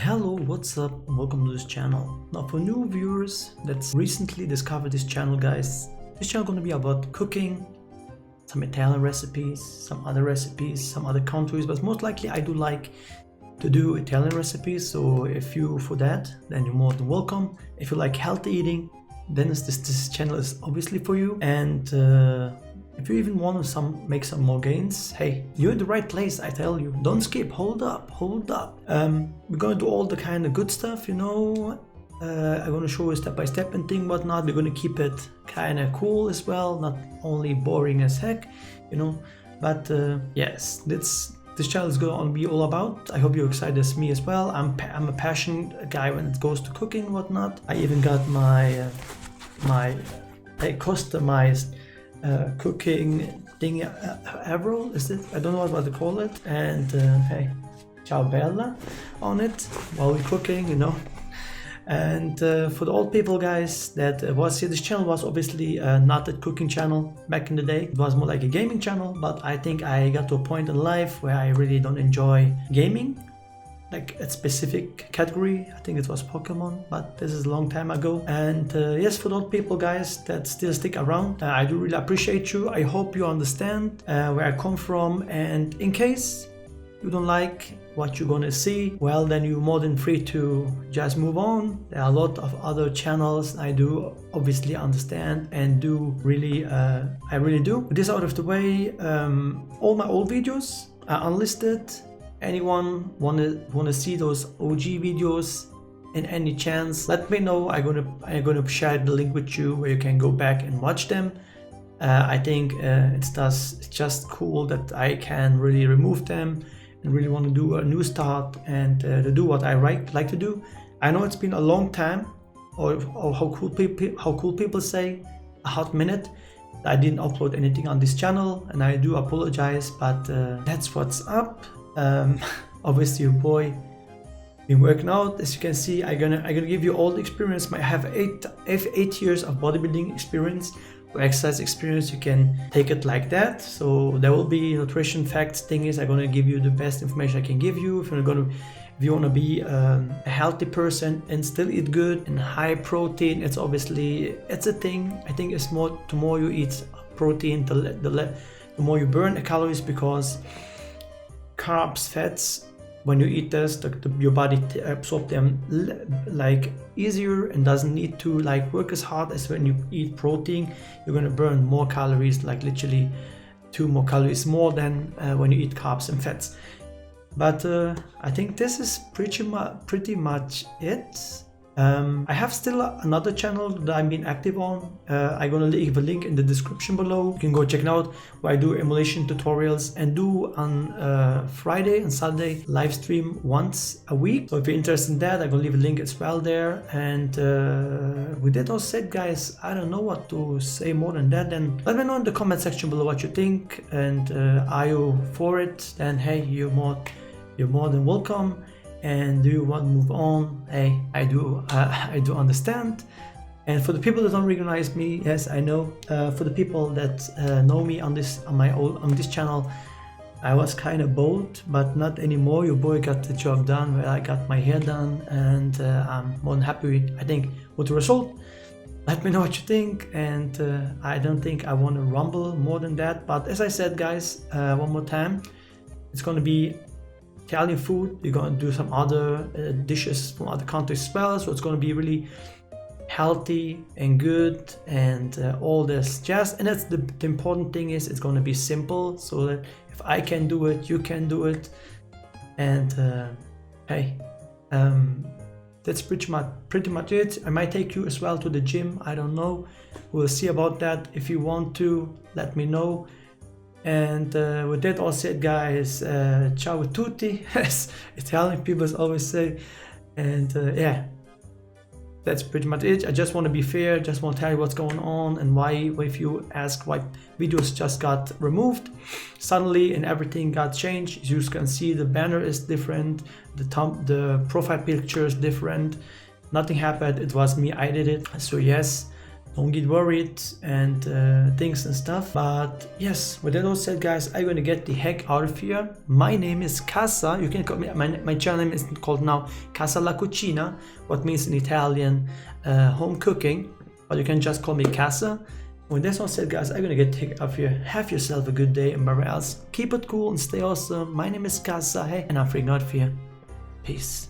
Hello, what's up? Welcome to this channel. Now for new viewers that's recently discovered this channel, guys, this channel gonna be about cooking, some Italian recipes, some other recipes, some other countries, but most likely I do like to do Italian recipes, so if you for that, then you're more than welcome. If you like healthy eating, then this channel is obviously for you. And if you even want to make some more gains, hey, you're in the right place, I tell you. Don't skip, hold up. We're gonna do all the kind of good stuff, you know. I'm gonna show you step by step and thing, whatnot. We're gonna keep it kind of cool as well, not only boring as heck, you know. But yes, this channel is gonna be all about. I hope you're excited as me as well. I'm a passionate guy when it goes to cooking and whatnot. I even got my customized cooking thing, Avro, is it? I don't know what to call it. And hey, ciao bella on it while we're cooking, you know. And for the old people, guys, that was here, this channel was obviously not a cooking channel back in the day. It was more like a gaming channel, but I think I got to a point in life where I really don't enjoy gaming, like a specific category. I think it was Pokemon, but this is a long time ago. And yes, for those people, guys, that still stick around, I do really appreciate you. I hope you understand where I come from, and in case you don't like what you're gonna see, well, then you're more than free to just move on. There are a lot of other channels I do obviously understand and do really I really do. With this out of the way, all my old videos are unlisted. Anyone wanna see those OG videos in any chance, let me know. I'm gonna share the link with you where you can go back and watch them. I think it's just cool that I can really remove them and really want to do a new start and to do what I like to do. I know it's been a long time, or how cool people say, a hot minute. I didn't upload anything on this channel, and I do apologize, but that's what's up. Obviously your boy been working out. As you can see, I'm gonna give you all the experience. I have eight years of bodybuilding experience or exercise experience. You can take it like that. So there will be nutrition facts. Thing is, I'm gonna give you the best information I can give you. If you want to be a healthy person and still eat good and high protein, it's a thing. I think it's more, the more you eat protein, the more you burn the calories, because carbs, fats, when you eat this, your body absorbs them like easier and doesn't need to like work as hard as when you eat protein. You're gonna burn more calories, like literally 2 more calories more than when you eat carbs and fats. But I think this is pretty much it. I have still another channel that I'm being active on. I'm gonna leave a link in the description below. You can go check it out, where I do emulation tutorials and do on Friday and Saturday live stream once a week. So if you're interested in that, I'm gonna leave a link as well there. And with that all said, guys, I don't know what to say more than that. Then let me know in the comment section below what you think, and are you for it? Then hey, you're more than welcome. And do you want to move on? Hey, I do understand. And for the people that don't recognize me, yes, I know. For the people that know me on this channel, I was kind of bold, but not anymore. Your boy got the job done, where I got my hair done, and I'm more than happy, I think, with the result. Let me know what you think, and I don't think I want to rumble more than that. But as I said, guys, one more time, it's going to be Italian food. We're going to do some other dishes from other countries as well, so it's going to be really healthy and good and all this jazz. And that's the important thing, is it's going to be simple, so that if I can do it, you can do it. And hey, that's pretty much it. I might take you as well to the gym, I don't know, we'll see about that. If you want to, let me know. And with that all said, guys, ciao tutti, as Italian people always say. And yeah, that's pretty much it. I just want to be fair, just want to tell you what's going on, and why, if you ask why videos just got removed suddenly and everything got changed. As you can see, the banner is different, the profile picture is different. Nothing happened, it was me, I did it. So yes, don't get worried and things and stuff. But yes, with that all said, guys, I'm gonna get the heck out of here. My name is Casa. You can call me, my channel name is called now CasaLacucina, what means in Italian home cooking, but you can just call me Casa. With this all said, guys, I'm gonna get the heck out of here. Have yourself a good day, and wherever else, keep it cool and stay awesome. My name is Casa, hey, and I'm freaking out of here. Peace.